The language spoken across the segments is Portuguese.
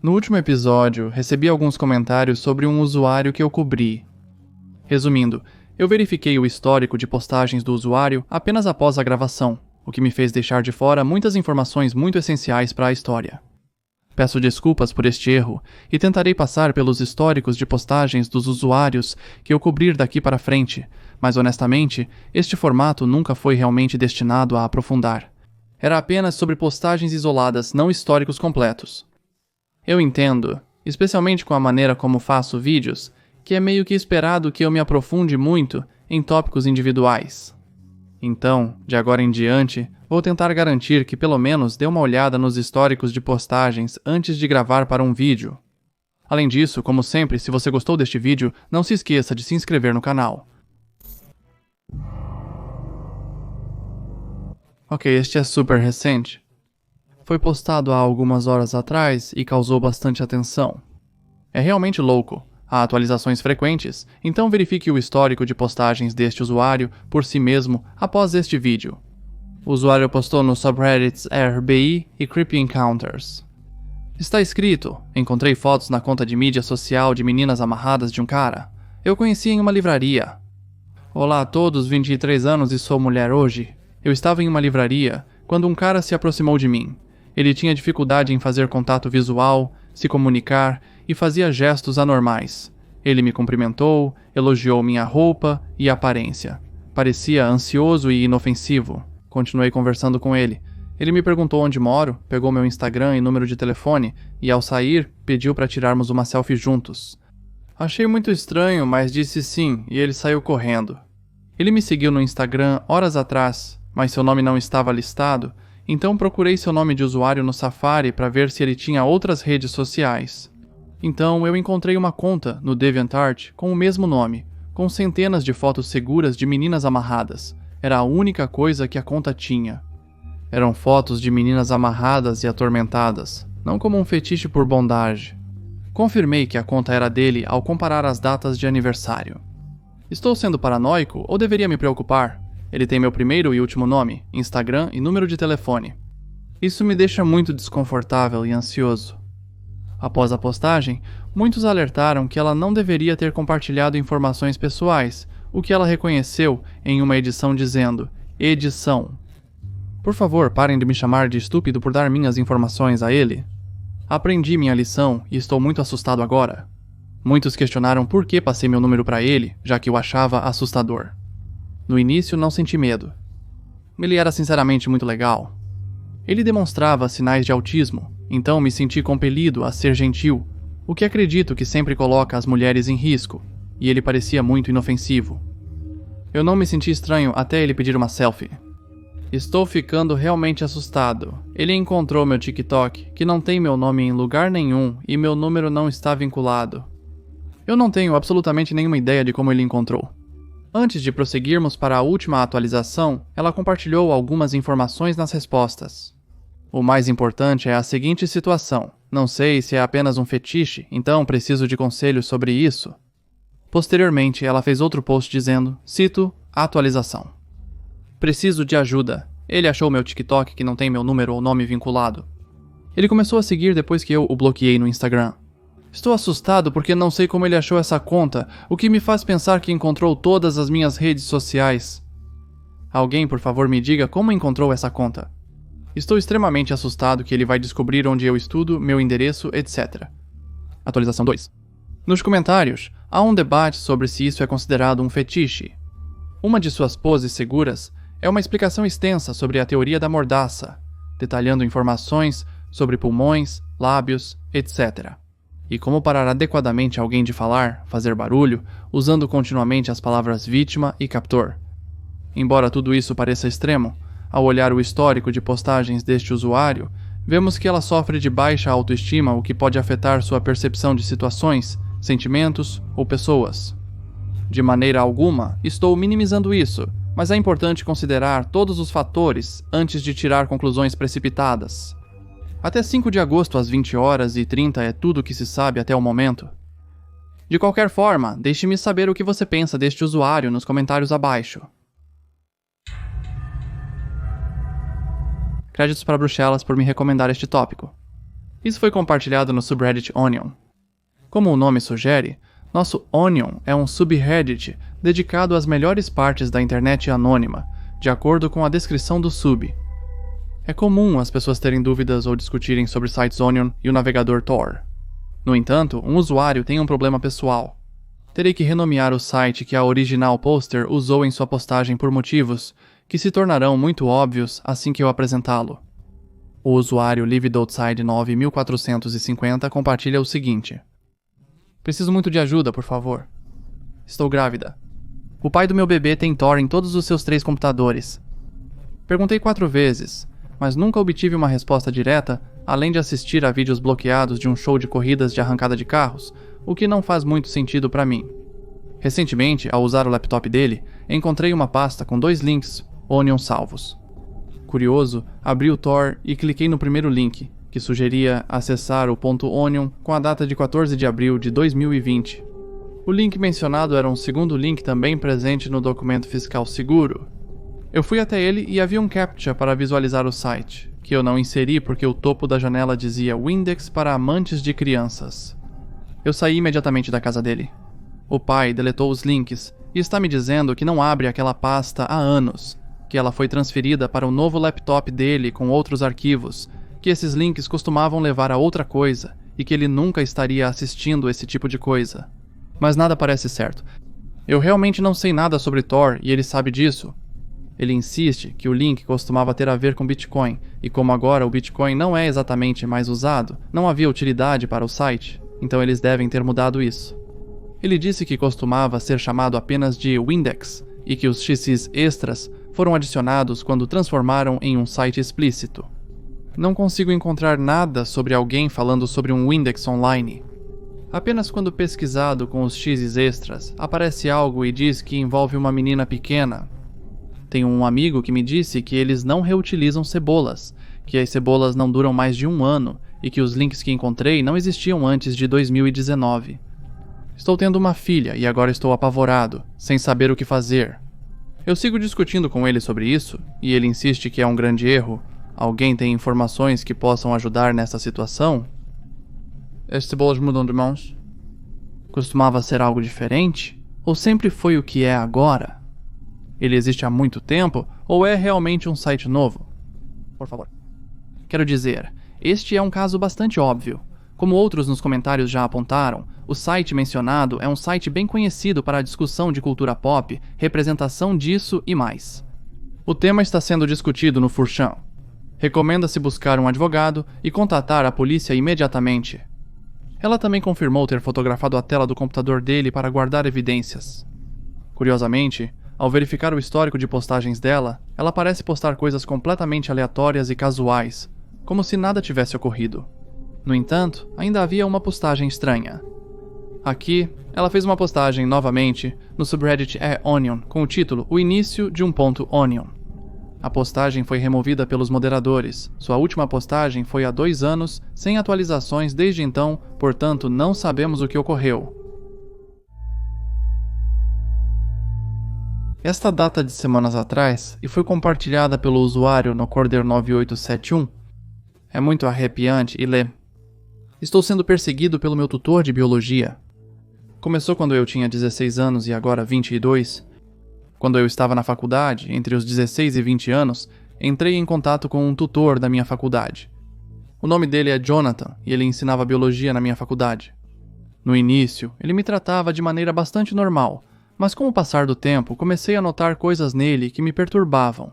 No último episódio, recebi alguns comentários sobre um usuário que eu cobri. Resumindo, eu verifiquei o histórico de postagens do usuário apenas após a gravação, o que me fez deixar de fora muitas informações muito essenciais para a história. Peço desculpas por este erro e tentarei passar pelos históricos de postagens dos usuários que eu cobrir daqui para frente, mas honestamente, este formato nunca foi realmente destinado a aprofundar. Era apenas sobre postagens isoladas, não históricos completos. Eu entendo, especialmente com a maneira como faço vídeos, que é meio que esperado que eu me aprofunde muito em tópicos individuais. Então, de agora em diante, vou tentar garantir que pelo menos dê uma olhada nos históricos de postagens antes de gravar para um vídeo. Além disso, como sempre, se você gostou deste vídeo, não se esqueça de se inscrever no canal. Ok, este é super recente. Foi postado há algumas horas atrás e causou bastante atenção. É realmente louco. Há atualizações frequentes, então verifique o histórico de postagens deste usuário por si mesmo após este vídeo. O usuário postou nos subreddits RBI e Creepy Encounters. Está escrito: encontrei fotos na conta de mídia social de meninas amarradas de um cara. Eu conheci em uma livraria. Olá a todos, 23 anos e sou mulher hoje. Eu estava em uma livraria quando um cara se aproximou de mim. Ele tinha dificuldade em fazer contato visual, se comunicar e fazia gestos anormais. Ele me cumprimentou, elogiou minha roupa e aparência. Parecia ansioso e inofensivo. Continuei conversando com ele. Ele me perguntou onde moro, pegou meu Instagram e número de telefone e, ao sair, pediu para tirarmos uma selfie juntos. Achei muito estranho, mas disse sim e ele saiu correndo. Ele me seguiu no Instagram horas atrás, mas seu nome não estava listado, então procurei seu nome de usuário no Safari para ver se ele tinha outras redes sociais. Então eu encontrei uma conta no DeviantArt com o mesmo nome, com centenas de fotos seguras de meninas amarradas. Era a única coisa que a conta tinha. Eram fotos de meninas amarradas e atormentadas, não como um fetiche por bondage. Confirmei que a conta era dele ao comparar as datas de aniversário. Estou sendo paranoico ou deveria me preocupar? Ele tem meu primeiro e último nome, Instagram e número de telefone. Isso me deixa muito desconfortável e ansioso. Após a postagem, muitos alertaram que ela não deveria ter compartilhado informações pessoais, o que ela reconheceu em uma edição dizendo, edição. Por favor, parem de me chamar de estúpido por dar minhas informações a ele. Aprendi minha lição e estou muito assustado agora. Muitos questionaram por que passei meu número para ele, já que eu achava assustador. No início não senti medo. Ele era sinceramente muito legal. Ele demonstrava sinais de autismo, então me senti compelido a ser gentil, o que acredito que sempre coloca as mulheres em risco, e ele parecia muito inofensivo. Eu não me senti estranho até ele pedir uma selfie. Estou ficando realmente assustado. Ele encontrou meu TikTok, que não tem meu nome em lugar nenhum e meu número não está vinculado. Eu não tenho absolutamente nenhuma ideia de como ele encontrou. Antes de prosseguirmos para a última atualização, ela compartilhou algumas informações nas respostas. O mais importante é a seguinte situação. Não sei se é apenas um fetiche, então preciso de conselhos sobre isso. Posteriormente, ela fez outro post dizendo, cito, atualização. Preciso de ajuda. Ele achou meu TikTok que não tem meu número ou nome vinculado. Ele começou a seguir depois que eu o bloqueei no Instagram. Estou assustado porque não sei como ele achou essa conta, o que me faz pensar que encontrou todas as minhas redes sociais. Alguém, por favor, me diga como encontrou essa conta. Estou extremamente assustado que ele vai descobrir onde eu estudo, meu endereço, etc. Atualização 2. Nos comentários, há um debate sobre se isso é considerado um fetiche. Uma de suas poses seguras é uma explicação extensa sobre a teoria da mordaça, detalhando informações sobre pulmões, lábios, etc. E como parar adequadamente alguém de falar, fazer barulho, usando continuamente as palavras vítima e captor. Embora tudo isso pareça extremo, ao olhar o histórico de postagens deste usuário, vemos que ela sofre de baixa autoestima, o que pode afetar sua percepção de situações, sentimentos ou pessoas. De maneira alguma, estou minimizando isso, mas é importante considerar todos os fatores antes de tirar conclusões precipitadas. Até 5 de agosto às 20h30 é tudo o que se sabe até o momento. De qualquer forma, deixe-me saber o que você pensa deste usuário nos comentários abaixo. Créditos para Bruxelas por me recomendar este tópico. Isso foi compartilhado no subreddit Onion. Como o nome sugere, nosso Onion é um subreddit dedicado às melhores partes da internet anônima, de acordo com a descrição do sub. É comum as pessoas terem dúvidas ou discutirem sobre sites Onion e o navegador Tor. No entanto, um usuário tem um problema pessoal. Terei que renomear o site que a original poster usou em sua postagem por motivos que se tornarão muito óbvios assim que eu apresentá-lo. O usuário LiveDoutside 9450 compartilha o seguinte: preciso muito de ajuda, por favor. Estou grávida. O pai do meu bebê tem Tor em todos os seus 3 computadores. Perguntei 4 vezes, mas nunca obtive uma resposta direta, além de assistir a vídeos bloqueados de um show de corridas de arrancada de carros, o que não faz muito sentido para mim. Recentemente, ao usar o laptop dele, encontrei uma pasta com 2 links Onion salvos. Curioso, abri o Tor e cliquei no primeiro link, que sugeria acessar o .onion com a data de 14 de abril de 2020. O link mencionado era um segundo link também presente no documento fiscal seguro. Eu fui até ele e havia um CAPTCHA para visualizar o site, que eu não inseri porque o topo da janela dizia Windex para amantes de crianças. Eu saí imediatamente da casa dele. O pai deletou os links e está me dizendo que não abre aquela pasta há anos, que ela foi transferida para o novo laptop dele com outros arquivos, que esses links costumavam levar a outra coisa e que ele nunca estaria assistindo esse tipo de coisa. Mas nada parece certo. Eu realmente não sei nada sobre Tor e ele sabe disso. Ele insiste que o link costumava ter a ver com Bitcoin, e como agora o Bitcoin não é exatamente mais usado, não havia utilidade para o site, então eles devem ter mudado isso. Ele disse que costumava ser chamado apenas de Windex, e que os XS extras foram adicionados quando transformaram em um site explícito. Não consigo encontrar nada sobre alguém falando sobre um Windex online. Apenas quando pesquisado com os X's extras, aparece algo e diz que envolve uma menina pequena. Tenho um amigo que me disse que eles não reutilizam cebolas, que as cebolas não duram mais de 1 ano e que os links que encontrei não existiam antes de 2019. Estou tendo uma filha e agora estou apavorado, sem saber o que fazer. Eu sigo discutindo com ele sobre isso e ele insiste que é um grande erro. Alguém tem informações que possam ajudar nessa situação? As cebolas mudam de mãos? Costumava ser algo diferente? Ou sempre foi o que é agora? Ele existe há muito tempo ou é realmente um site novo? Por favor. Quero dizer, este é um caso bastante óbvio. Como outros nos comentários já apontaram, o site mencionado é um site bem conhecido para a discussão de cultura pop, representação disso e mais. O tema está sendo discutido no 4chan. Recomenda-se buscar um advogado e contatar a polícia imediatamente. Ela também confirmou ter fotografado a tela do computador dele para guardar evidências. Curiosamente, ao verificar o histórico de postagens dela, ela parece postar coisas completamente aleatórias e casuais, como se nada tivesse ocorrido. No entanto, ainda havia uma postagem estranha. Aqui, ela fez uma postagem novamente no subreddit Onion com o título O início de um .onion. A postagem foi removida pelos moderadores. Sua última postagem foi há 2 anos, sem atualizações desde então, portanto não sabemos o que ocorreu. Esta data de semanas atrás e foi compartilhada pelo usuário no Corder9871. É muito arrepiante e lê. Estou sendo perseguido pelo meu tutor de biologia. Começou quando eu tinha 16 anos e agora 22. Quando eu estava na faculdade, entre os 16 e 20 anos, entrei em contato com um tutor da minha faculdade. O nome dele é Jonathan e ele ensinava biologia na minha faculdade. No início, ele me tratava de maneira bastante normal, mas com o passar do tempo comecei a notar coisas nele que me perturbavam.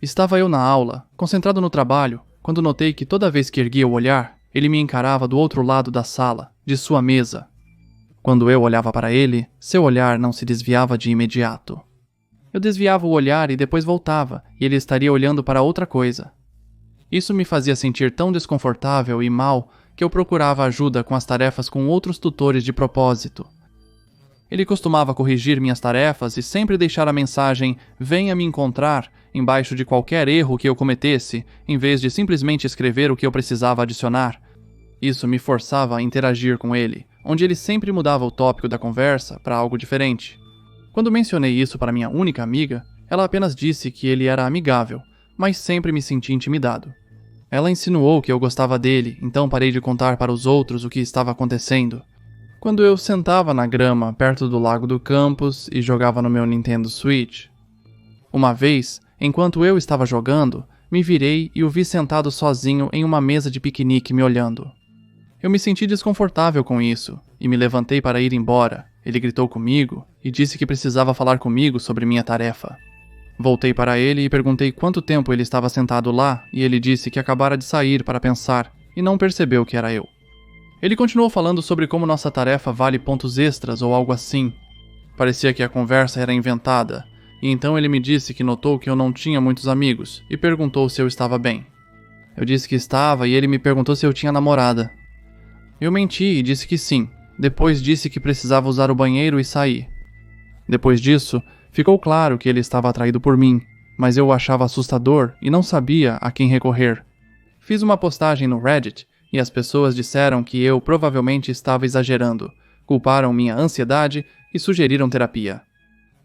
Estava eu na aula, concentrado no trabalho, quando notei que toda vez que erguia o olhar, ele me encarava do outro lado da sala, de sua mesa. Quando eu olhava para ele, seu olhar não se desviava de imediato. Eu desviava o olhar e depois voltava, e ele estaria olhando para outra coisa. Isso me fazia sentir tão desconfortável e mal que eu procurava ajuda com as tarefas com outros tutores de propósito. Ele costumava corrigir minhas tarefas e sempre deixar a mensagem "Venha me encontrar" embaixo de qualquer erro que eu cometesse, em vez de simplesmente escrever o que eu precisava adicionar. Isso me forçava a interagir com ele, onde ele sempre mudava o tópico da conversa para algo diferente. Quando mencionei isso para minha única amiga, ela apenas disse que ele era amigável, mas sempre me senti intimidado. Ela insinuou que eu gostava dele, então parei de contar para os outros o que estava acontecendo. Quando eu sentava na grama perto do lago do campus e jogava no meu Nintendo Switch. Uma vez, enquanto eu estava jogando, me virei e o vi sentado sozinho em uma mesa de piquenique me olhando. Eu me senti desconfortável com isso e me levantei para ir embora. Ele gritou comigo e disse que precisava falar comigo sobre minha tarefa. Voltei para ele e perguntei quanto tempo ele estava sentado lá e ele disse que acabara de sair para pensar e não percebeu que era eu. Ele continuou falando sobre como nossa tarefa vale pontos extras ou algo assim. Parecia que a conversa era inventada, e então ele me disse que notou que eu não tinha muitos amigos e perguntou se eu estava bem. Eu disse que estava e ele me perguntou se eu tinha namorada. Eu menti e disse que sim, depois disse que precisava usar o banheiro e sair. Depois disso, ficou claro que ele estava atraído por mim, mas eu o achava assustador e não sabia a quem recorrer. Fiz uma postagem no Reddit e as pessoas disseram que eu provavelmente estava exagerando, culparam minha ansiedade e sugeriram terapia.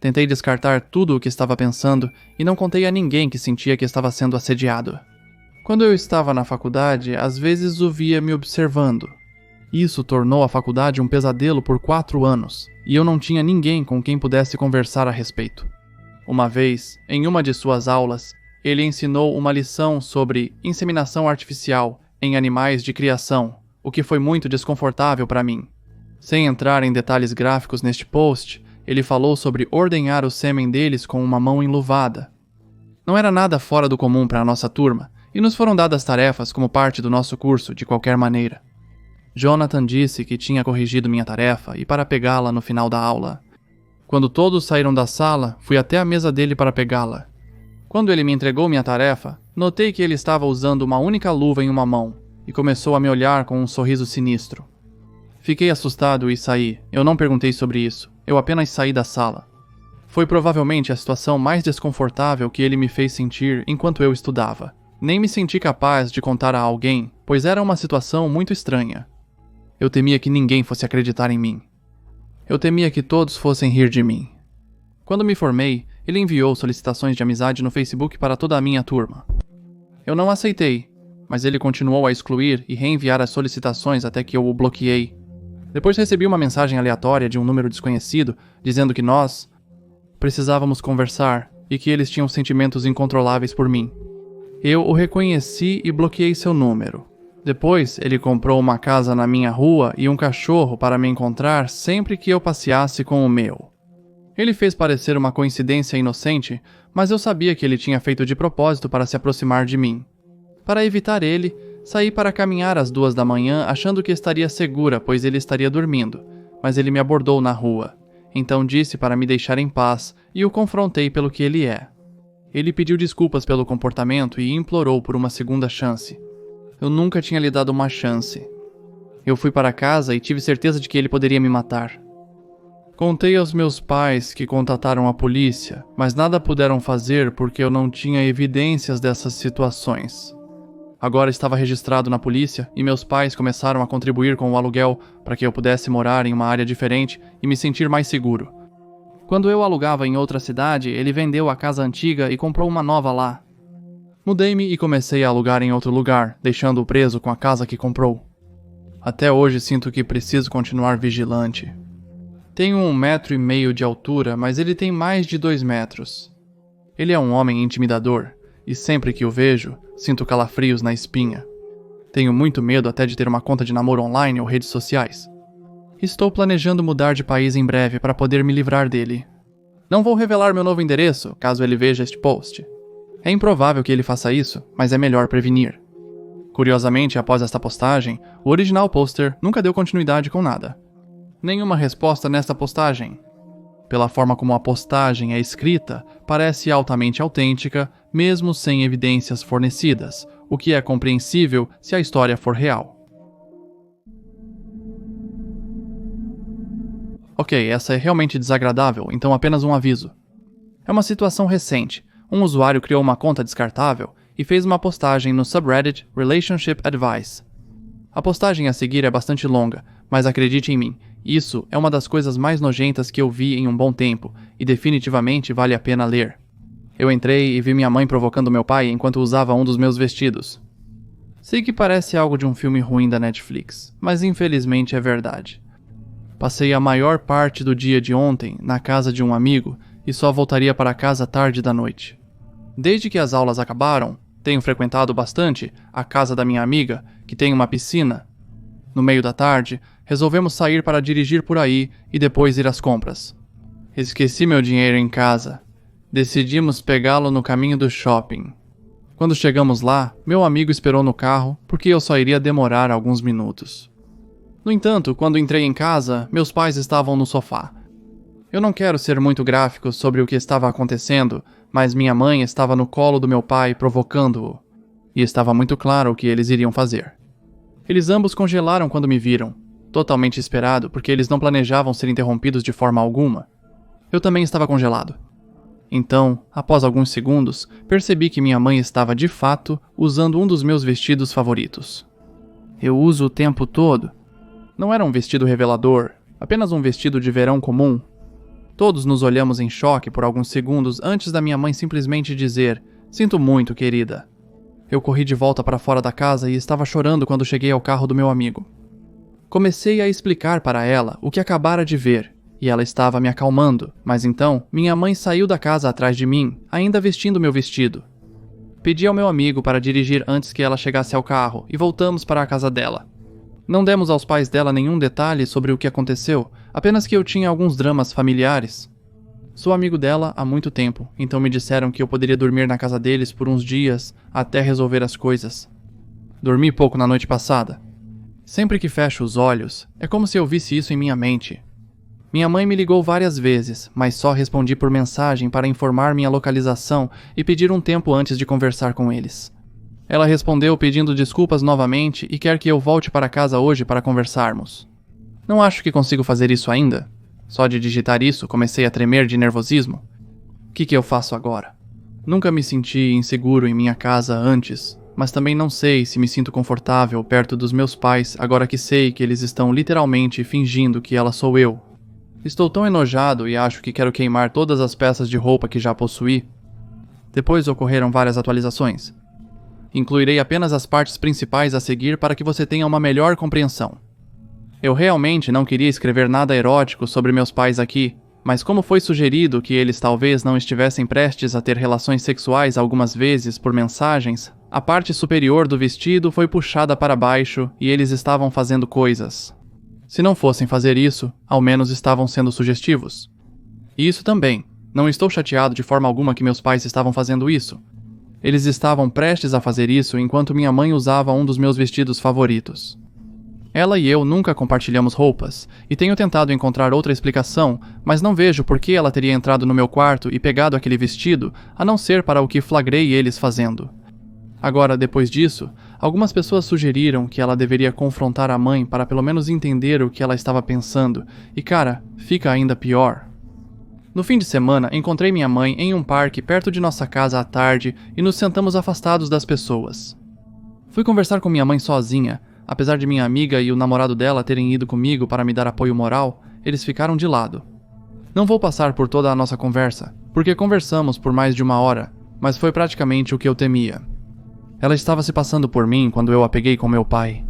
Tentei descartar tudo o que estava pensando e não contei a ninguém que sentia que estava sendo assediado. Quando eu estava na faculdade, às vezes o via me observando. Isso tornou a faculdade um pesadelo por 4 anos, e eu não tinha ninguém com quem pudesse conversar a respeito. Uma vez, em uma de suas aulas, ele ensinou uma lição sobre inseminação artificial em animais de criação, o que foi muito desconfortável para mim. Sem entrar em detalhes gráficos neste post, ele falou sobre ordenhar o sêmen deles com uma mão enluvada. Não era nada fora do comum para a nossa turma, e nos foram dadas tarefas como parte do nosso curso de qualquer maneira. Jonathan disse que tinha corrigido minha tarefa e para pegá-la no final da aula. Quando todos saíram da sala, fui até a mesa dele para pegá-la. Quando ele me entregou minha tarefa, notei que ele estava usando uma única luva em uma mão e começou a me olhar com um sorriso sinistro. Fiquei assustado e saí. Eu não perguntei sobre isso. Eu apenas saí da sala. Foi provavelmente a situação mais desconfortável que ele me fez sentir enquanto eu estudava. Nem me senti capaz de contar a alguém, pois era uma situação muito estranha. Eu temia que ninguém fosse acreditar em mim. Eu temia que todos fossem rir de mim. Quando me formei, ele enviou solicitações de amizade no Facebook para toda a minha turma. Eu não aceitei, mas ele continuou a excluir e reenviar as solicitações até que eu o bloqueei. Depois recebi uma mensagem aleatória de um número desconhecido, dizendo que nós precisávamos conversar e que eles tinham sentimentos incontroláveis por mim. Eu o reconheci e bloqueei seu número. Depois, ele comprou uma casa na minha rua e um cachorro para me encontrar sempre que eu passeasse com o meu. Ele fez parecer uma coincidência inocente, mas eu sabia que ele tinha feito de propósito para se aproximar de mim. Para evitar ele, saí para caminhar às 2 da manhã achando que estaria segura, pois ele estaria dormindo, mas ele me abordou na rua. Então disse para me deixar em paz e o confrontei pelo que ele é. Ele pediu desculpas pelo comportamento e implorou por uma segunda chance. Eu nunca tinha lhe dado uma chance. Eu fui para casa e tive certeza de que ele poderia me matar. Contei aos meus pais que contataram a polícia, mas nada puderam fazer porque eu não tinha evidências dessas situações. Agora estava registrado na polícia e meus pais começaram a contribuir com o aluguel para que eu pudesse morar em uma área diferente e me sentir mais seguro. Quando eu alugava em outra cidade, ele vendeu a casa antiga e comprou uma nova lá. Mudei-me e comecei a alugar em outro lugar, deixando-o preso com a casa que comprou. Até hoje sinto que preciso continuar vigilante. Tenho 1,5 metro de altura, mas ele tem mais de 2 metros. Ele é um homem intimidador, e sempre que o vejo, sinto calafrios na espinha. Tenho muito medo até de ter uma conta de namoro online ou redes sociais. Estou planejando mudar de país em breve para poder me livrar dele. Não vou revelar meu novo endereço, caso ele veja este post. É improvável que ele faça isso, mas é melhor prevenir. Curiosamente, após esta postagem, o original poster nunca deu continuidade com nada. Nenhuma resposta nesta postagem. Pela forma como a postagem é escrita, parece altamente autêntica, mesmo sem evidências fornecidas, o que é compreensível se a história for real. Ok, essa é realmente desagradável, então apenas um aviso. É uma situação recente. Um usuário criou uma conta descartável e fez uma postagem no subreddit Relationship Advice. A postagem a seguir é bastante longa, mas acredite em mim, isso é uma das coisas mais nojentas que eu vi em um bom tempo e definitivamente vale a pena ler. Eu entrei e vi minha mãe provocando meu pai enquanto usava um dos meus vestidos. Sei que parece algo de um filme ruim da Netflix, mas infelizmente é verdade. Passei a maior parte do dia de ontem na casa de um amigo e só voltaria para casa tarde da noite. Desde que as aulas acabaram, tenho frequentado bastante a casa da minha amiga, que tem uma piscina. No meio da tarde, resolvemos sair para dirigir por aí e depois ir às compras. Esqueci meu dinheiro em casa. Decidimos pegá-lo no caminho do shopping. Quando chegamos lá, meu amigo esperou no carro porque eu só iria demorar alguns minutos. No entanto, quando entrei em casa, meus pais estavam no sofá. Eu não quero ser muito gráfico sobre o que estava acontecendo, mas minha mãe estava no colo do meu pai provocando-o. E estava muito claro o que eles iriam fazer. Eles ambos congelaram quando me viram, totalmente esperado porque eles não planejavam ser interrompidos de forma alguma. Eu também estava congelado. Então, após alguns segundos, percebi que minha mãe estava de fato usando um dos meus vestidos favoritos. Eu uso o tempo todo. Não era um vestido revelador, apenas um vestido de verão comum. Todos nos olhamos em choque por alguns segundos antes da minha mãe simplesmente dizer: "Sinto muito, querida." Eu corri de volta para fora da casa e estava chorando quando cheguei ao carro do meu amigo. Comecei a explicar para ela o que acabara de ver, e ela estava me acalmando, mas então minha mãe saiu da casa atrás de mim, ainda vestindo meu vestido. Pedi ao meu amigo para dirigir antes que ela chegasse ao carro e voltamos para a casa dela. Não demos aos pais dela nenhum detalhe sobre o que aconteceu, apenas que eu tinha alguns dramas familiares. Sou amigo dela há muito tempo, então me disseram que eu poderia dormir na casa deles por uns dias até resolver as coisas. Dormi pouco na noite passada. Sempre que fecho os olhos, é como se eu visse isso em minha mente. Minha mãe me ligou várias vezes, mas só respondi por mensagem para informar minha localização e pedir um tempo antes de conversar com eles. Ela respondeu pedindo desculpas novamente e quer que eu volte para casa hoje para conversarmos. Não acho que consigo fazer isso ainda. Só de digitar isso, comecei a tremer de nervosismo. O que eu faço agora? Nunca me senti inseguro em minha casa antes, mas também não sei se me sinto confortável perto dos meus pais agora que sei que eles estão literalmente fingindo que ela sou eu. Estou tão enojado e acho que quero queimar todas as peças de roupa que já possuí. Depois ocorreram várias atualizações. Incluirei apenas as partes principais a seguir para que você tenha uma melhor compreensão. Eu realmente não queria escrever nada erótico sobre meus pais aqui, mas como foi sugerido que eles talvez não estivessem prestes a ter relações sexuais algumas vezes por mensagens, a parte superior do vestido foi puxada para baixo e eles estavam fazendo coisas. Se não fossem fazer isso, ao menos estavam sendo sugestivos. E isso também. Não estou chateado de forma alguma que meus pais estavam fazendo isso. Eles estavam prestes a fazer isso enquanto minha mãe usava um dos meus vestidos favoritos. Ela e eu nunca compartilhamos roupas, e tenho tentado encontrar outra explicação, mas não vejo por que ela teria entrado no meu quarto e pegado aquele vestido, a não ser para o que flagrei eles fazendo. Agora, depois disso, algumas pessoas sugeriram que ela deveria confrontar a mãe para pelo menos entender o que ela estava pensando, e cara, fica ainda pior. No fim de semana, encontrei minha mãe em um parque perto de nossa casa à tarde e nos sentamos afastados das pessoas. Fui conversar com minha mãe sozinha. Apesar de minha amiga e o namorado dela terem ido comigo para me dar apoio moral, eles ficaram de lado. Não vou passar por toda a nossa conversa, porque conversamos por mais de 1 hora, mas foi praticamente o que eu temia. Ela estava se passando por mim quando eu a peguei com meu pai.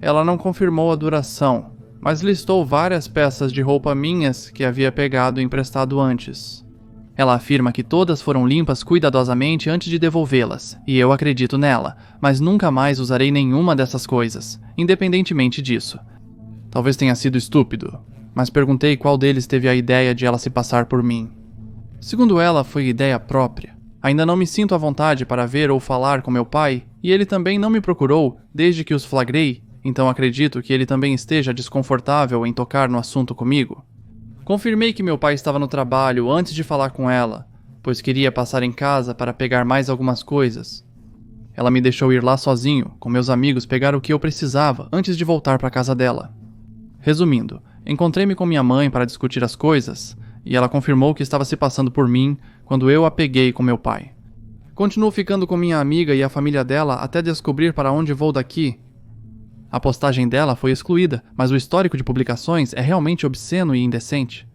Ela não confirmou a duração, mas listou várias peças de roupa minhas que havia pegado e emprestado antes. Ela afirma que todas foram limpas cuidadosamente antes de devolvê-las, e eu acredito nela, mas nunca mais usarei nenhuma dessas coisas, independentemente disso. Talvez tenha sido estúpido, mas perguntei qual deles teve a ideia de ela se passar por mim. Segundo ela, foi ideia própria. Ainda não me sinto à vontade para ver ou falar com meu pai, e ele também não me procurou desde que os flagrei, então acredito que ele também esteja desconfortável em tocar no assunto comigo. Confirmei que meu pai estava no trabalho antes de falar com ela, pois queria passar em casa para pegar mais algumas coisas. Ela me deixou ir lá sozinho, com meus amigos pegar o que eu precisava antes de voltar para a casa dela. Resumindo, encontrei-me com minha mãe para discutir as coisas, e ela confirmou que estava se passando por mim quando eu a peguei com meu pai. Continuo ficando com minha amiga e a família dela até descobrir para onde vou daqui. A postagem dela foi excluída, mas o histórico de publicações é realmente obsceno e indecente.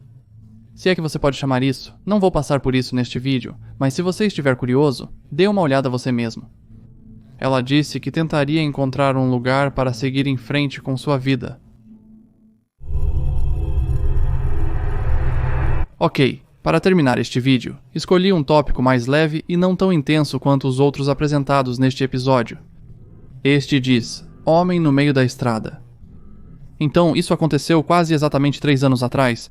Se é que você pode chamar isso, não vou passar por isso neste vídeo, mas se você estiver curioso, dê uma olhada você mesmo. Ela disse que tentaria encontrar um lugar para seguir em frente com sua vida. Ok, para terminar este vídeo, escolhi um tópico mais leve e não tão intenso quanto os outros apresentados neste episódio. Este diz: Homem no meio da estrada. Então, isso aconteceu quase exatamente 3 anos atrás.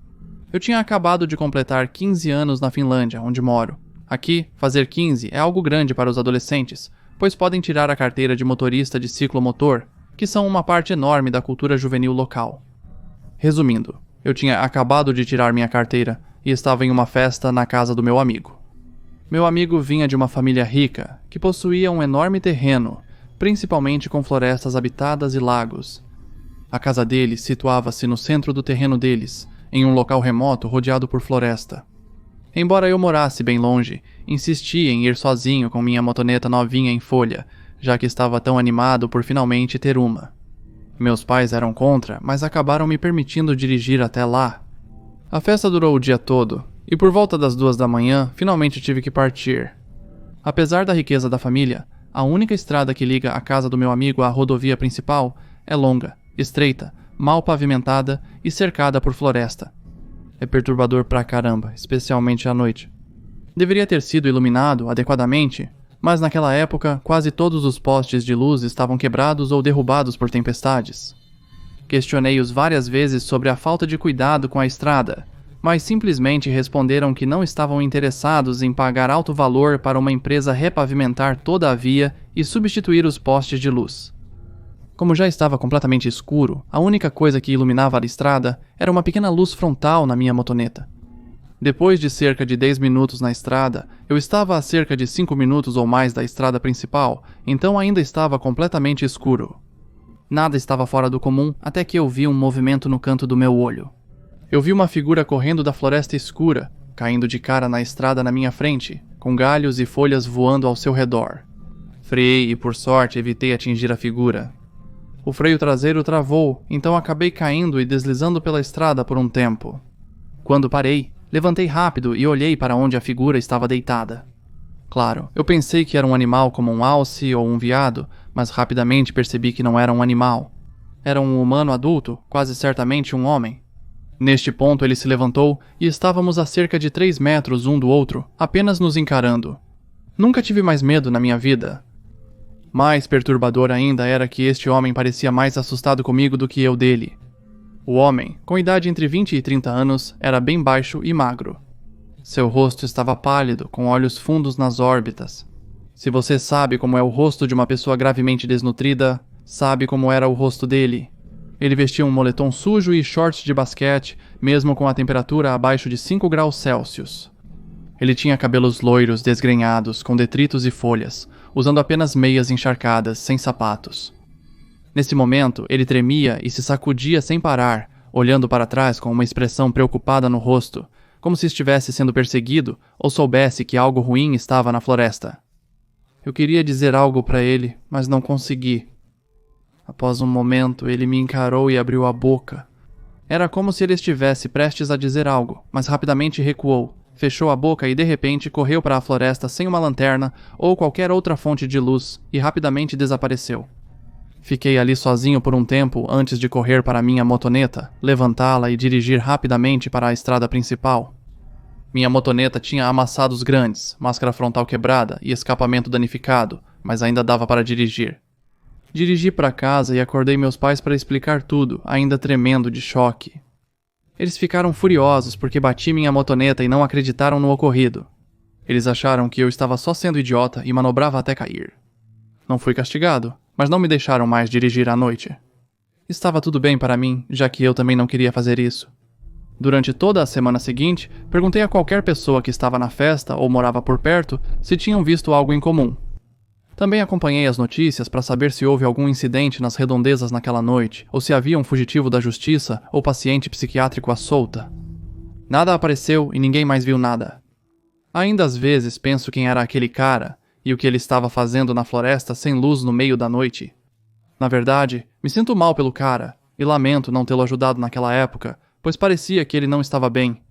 Eu tinha acabado de completar 15 anos na Finlândia, onde moro. Aqui, fazer 15 é algo grande para os adolescentes, pois podem tirar a carteira de motorista de ciclomotor, que são uma parte enorme da cultura juvenil local. Resumindo, eu tinha acabado de tirar minha carteira e estava em uma festa na casa do meu amigo. Meu amigo vinha de uma família rica, que possuía um enorme terreno, principalmente com florestas habitadas e lagos. A casa deles situava-se no centro do terreno deles, em um local remoto rodeado por floresta. Embora eu morasse bem longe, insisti em ir sozinho com minha motoneta novinha em folha, já que estava tão animado por finalmente ter uma. Meus pais eram contra, mas acabaram me permitindo dirigir até lá. A festa durou o dia todo, e por volta das 2 da manhã, finalmente tive que partir. Apesar da riqueza da família, a única estrada que liga a casa do meu amigo à rodovia principal é longa, estreita, mal pavimentada e cercada por floresta. É perturbador pra caramba, especialmente à noite. Deveria ter sido iluminado adequadamente, mas naquela época quase todos os postes de luz estavam quebrados ou derrubados por tempestades. Questionei-os várias vezes sobre a falta de cuidado com a estrada, mas simplesmente responderam que não estavam interessados em pagar alto valor para uma empresa repavimentar toda a via e substituir os postes de luz. Como já estava completamente escuro, a única coisa que iluminava a estrada era uma pequena luz frontal na minha motoneta. Depois de cerca de 10 minutos na estrada, eu estava a cerca de 5 minutos ou mais da estrada principal, então ainda estava completamente escuro. Nada estava fora do comum até que eu vi um movimento no canto do meu olho. Eu vi uma figura correndo da floresta escura, caindo de cara na estrada na minha frente, com galhos e folhas voando ao seu redor. Freiei e, por sorte, evitei atingir a figura. O freio traseiro travou, então acabei caindo e deslizando pela estrada por um tempo. Quando parei, levantei rápido e olhei para onde a figura estava deitada. Claro, eu pensei que era um animal como um alce ou um veado, mas rapidamente percebi que não era um animal. Era um humano adulto, quase certamente um homem. Neste ponto ele se levantou e estávamos a cerca de 3 metros um do outro, apenas nos encarando. Nunca tive mais medo na minha vida. Mais perturbador ainda era que este homem parecia mais assustado comigo do que eu dele. O homem, com idade entre 20 e 30 anos, era bem baixo e magro. Seu rosto estava pálido, com olhos fundos nas órbitas. Se você sabe como é o rosto de uma pessoa gravemente desnutrida, sabe como era o rosto dele. Ele vestia um moletom sujo e shorts de basquete, mesmo com a temperatura abaixo de 5 graus Celsius. Ele tinha cabelos loiros desgrenhados, com detritos e folhas, usando apenas meias encharcadas, sem sapatos. Nesse momento, ele tremia e se sacudia sem parar, olhando para trás com uma expressão preocupada no rosto, como se estivesse sendo perseguido ou soubesse que algo ruim estava na floresta. Eu queria dizer algo para ele, mas não consegui. Após um momento, ele me encarou e abriu a boca. Era como se ele estivesse prestes a dizer algo, mas rapidamente recuou. Fechou a boca e de repente correu para a floresta sem uma lanterna ou qualquer outra fonte de luz e rapidamente desapareceu. Fiquei ali sozinho por um tempo antes de correr para minha motoneta, levantá-la e dirigir rapidamente para a estrada principal. Minha motoneta tinha amassados grandes, máscara frontal quebrada e escapamento danificado, mas ainda dava para dirigir. Dirigi para casa e acordei meus pais para explicar tudo, ainda tremendo de choque. Eles ficaram furiosos porque bati minha motoneta e não acreditaram no ocorrido. Eles acharam que eu estava só sendo idiota e manobrava até cair. Não fui castigado, mas não me deixaram mais dirigir à noite. Estava tudo bem para mim, já que eu também não queria fazer isso. Durante toda a semana seguinte, perguntei a qualquer pessoa que estava na festa ou morava por perto se tinham visto algo em comum. Também acompanhei as notícias para saber se houve algum incidente nas redondezas naquela noite, ou se havia um fugitivo da justiça ou paciente psiquiátrico à solta. Nada apareceu e ninguém mais viu nada. Ainda às vezes penso quem era aquele cara e o que ele estava fazendo na floresta sem luz no meio da noite. Na verdade, me sinto mal pelo cara e lamento não tê-lo ajudado naquela época, pois parecia que ele não estava bem.